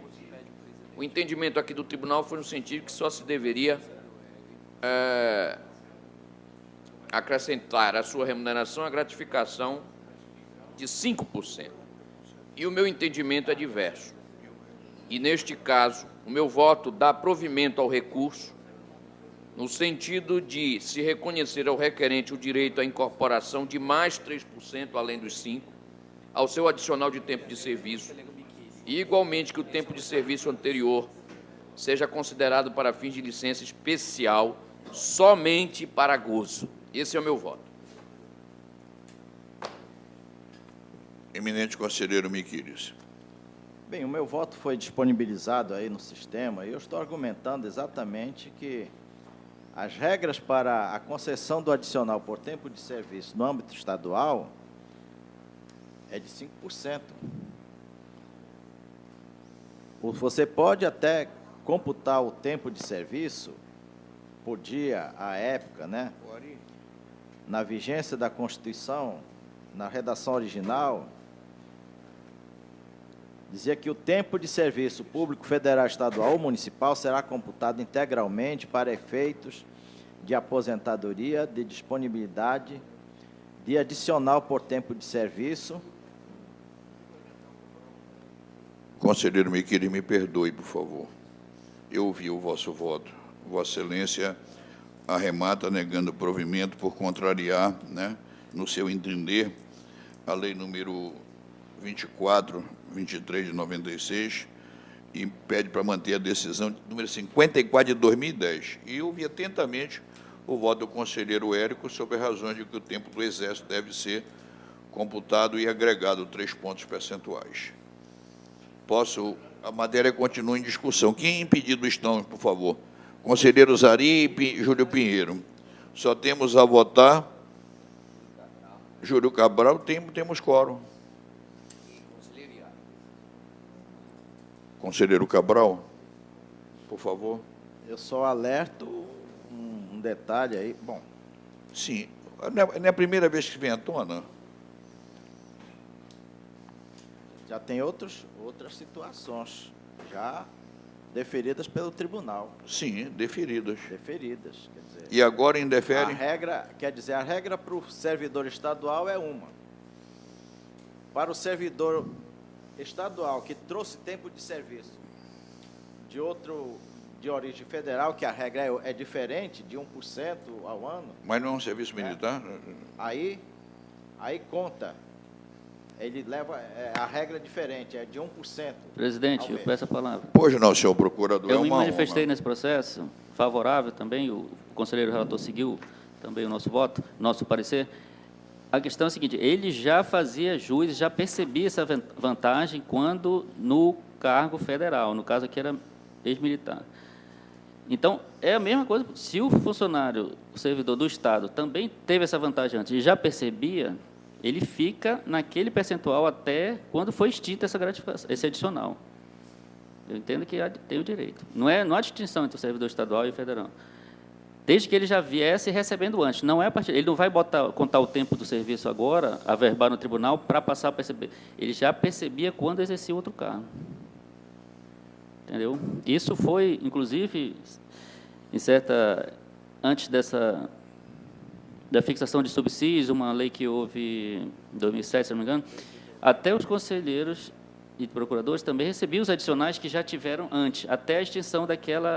O entendimento aqui do tribunal foi no sentido que só se deveria acrescentar à sua remuneração a gratificação de 5%. E o meu entendimento é diverso. E, neste caso, o meu voto dá provimento ao recurso, no sentido de se reconhecer ao requerente o direito à incorporação de mais 3%, além dos 5%, ao seu adicional de tempo de serviço, e, igualmente, que o tempo de serviço anterior seja considerado para fins de licença especial somente para gozo. Esse é o meu voto. Eminente conselheiro Miquiles. Bem, o meu voto foi disponibilizado aí no sistema e eu estou argumentando exatamente que as regras para a concessão do adicional por tempo de serviço no âmbito estadual é de 5%. Você pode até computar o tempo de serviço por dia, à época, né? Na vigência da Constituição, na redação original, dizia que o tempo de serviço público, federal, estadual ou municipal será computado integralmente para efeitos de aposentadoria, de disponibilidade, de adicional por tempo de serviço. Conselheiro Miquiles, me perdoe, por favor. Eu ouvi o vosso voto. Vossa Excelência arremata negando provimento por contrariar, né, no seu entender, a lei número 2423 de 96 e pede para manter a decisão número 54 de 2010. E ouvi atentamente o voto do conselheiro Érico sobre as razões de que o tempo do Exército deve ser computado e agregado 3 pontos percentuais. A matéria continua em discussão. Quem impedido estão, por favor? Conselheiro Zari e Júlio Pinheiro. Só temos a votar. Júlio Cabral, temos quórum. Conselheiro Cabral, por favor. Eu só alerto um detalhe aí. Bom, Sim, não é a primeira vez que vem à tona. já tem outras situações já deferidas pelo tribunal. Sim, deferidas. Deferidas, quer dizer... E agora indefere? A regra para o servidor estadual é uma. Para o servidor estadual que trouxe tempo de serviço de origem federal, que a regra é diferente, de 1% ao ano, Mas não é um serviço militar? aí conta. Ele leva... a regra é diferente, é de 1%. Presidente, ao eu mês. peço a palavra. Pois não, senhor procurador, Eu é me uma manifestei honra. nesse processo, favorável também, o conselheiro relator seguiu também o nosso voto, nosso parecer. A questão é a seguinte, ele já fazia jus, já percebia essa vantagem quando no cargo federal, no caso aqui era ex-militar. Então, é a mesma coisa, se o funcionário, o servidor do Estado, também teve essa vantagem antes e já percebia, ele fica naquele percentual até quando foi extinta essa gratificação, esse adicional. Eu entendo que tem o direito. Não há distinção entre o servidor estadual e o federal. Desde que ele já viesse recebendo antes. Não é a partir, ele não vai contar o tempo do serviço agora, averbar no tribunal, para passar a perceber. Ele já percebia quando exercia outro cargo. Entendeu? Isso foi, inclusive, antes da fixação de subsídios, uma lei que houve em 2007, se não me engano, até os conselheiros e procuradores também recebiam os adicionais que já tiveram antes, até a extinção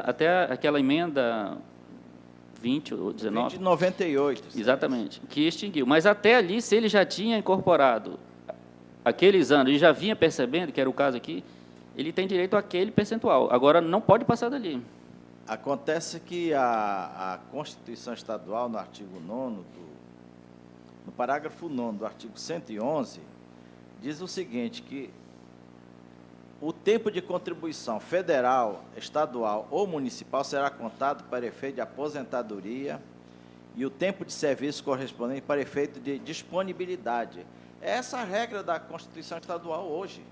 até aquela emenda 20 ou 19. 20 de 98. Exatamente, que extinguiu. Mas até ali, se ele já tinha incorporado aqueles anos e já vinha percebendo, que era o caso aqui, ele tem direito àquele percentual. Agora, não pode passar dali. Acontece que a Constituição Estadual, no artigo 9º, no parágrafo 9º do artigo 111, diz o seguinte, que o tempo de contribuição federal, estadual ou municipal será contado para efeito de aposentadoria e o tempo de serviço correspondente para efeito de disponibilidade. É essa a regra da Constituição Estadual hoje.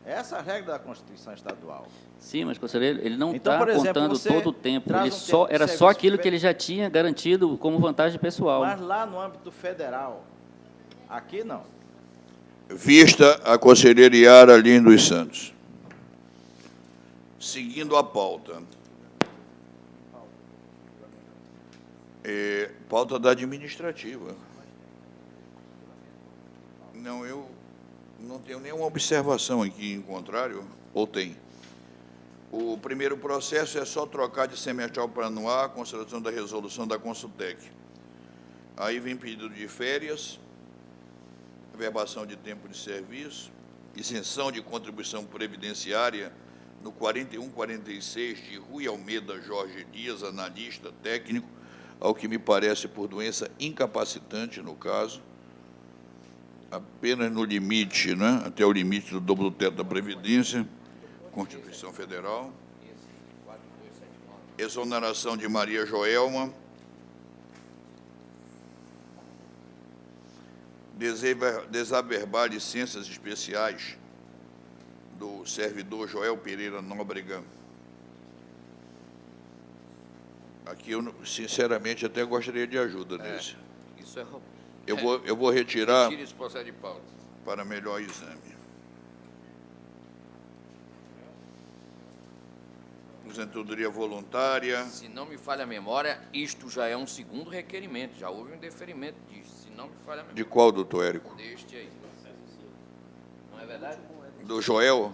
É essa a regra da Constituição Estadual. Sim, mas, conselheiro, ele não Então, está por exemplo, contando você todo o tempo. traz Ele um tempo de era só serviço aquilo que ele já tinha garantido como vantagem pessoal. Mas lá no âmbito federal, aqui não. Vista a conselheira Yara Lins dos Santos. Seguindo a pauta. Pauta da administrativa. Não, eu não tenho nenhuma observação aqui em contrário, ou tem? O primeiro processo é só trocar de semestral para anual a consideração da resolução da Consultec. Aí vem pedido de férias, averbação de tempo de serviço, isenção de contribuição previdenciária no 4146 de Rui Almeida Jorge Dias, analista técnico, ao que me parece por doença incapacitante no caso, apenas no limite, né, até o limite do dobro do teto da Previdência, Constituição Federal, exoneração de Maria Joelma, desaverbar licenças especiais do servidor Joel Pereira Nóbrega. Aqui eu, sinceramente, até gostaria de ajuda nesse. Isso é... Eu vou retirar Retire esse processo de pauta. para melhor exame. Aposentadoria voluntária. Se não me falha a memória, isto já é um segundo requerimento. Já houve um deferimento disso. Se não me falha a memória. De qual, doutor Érico? Deste aí. Não é verdade? Do Joel?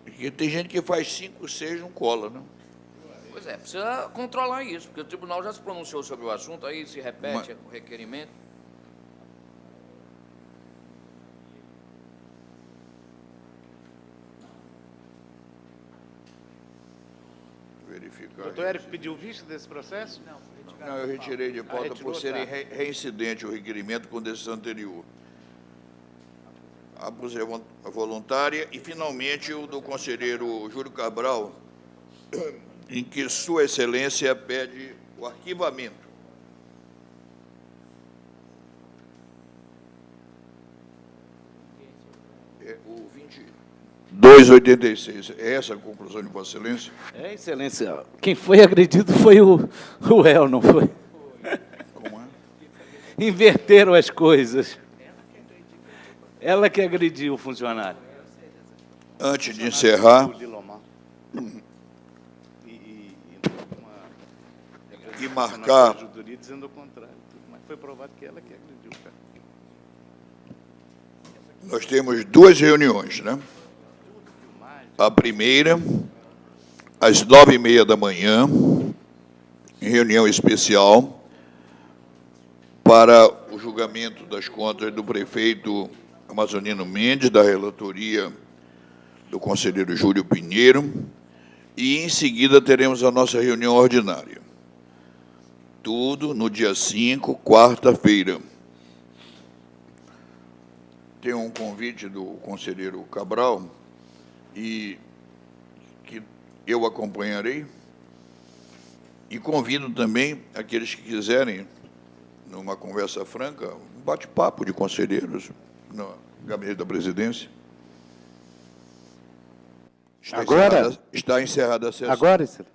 Porque tem gente que faz 5, 6, não cola, não? Pois é, precisa controlar isso, porque o tribunal já se pronunciou sobre o assunto, aí se repete o requerimento. verificar. Doutor Érico pediu vista desse processo? Não, eu retirei de pauta retirou, por serem tá. reincidente o requerimento com decisão anterior. A abuso voluntária e, finalmente, o do conselheiro Júlio Cabral, em que Sua Excelência pede o arquivamento. É o 2286. É essa a conclusão de Vossa Excelência? É, Excelência. Quem foi agredido foi o El, não foi? Como é? Inverteram as coisas. Ela que agrediu o funcionário. Antes de encerrar, O Lilomar. E marcar- A ajudaria dizendo o contrário. Mas foi provado que ela que agrediu o cara. nós temos duas reuniões, né? A primeira, às 9h30 da manhã, em reunião especial, para o julgamento das contas do prefeito Amazonino Mendes, da relatoria do conselheiro Júlio Pinheiro, e, em seguida, teremos a nossa reunião ordinária. Tudo no dia 5, quarta-feira. Tem um convite do conselheiro Cabral, e que eu acompanharei, e convido também aqueles que quiserem, numa conversa franca, um bate-papo de conselheiros no gabinete da presidência. Está encerrada a sessão. Agora, Excelência.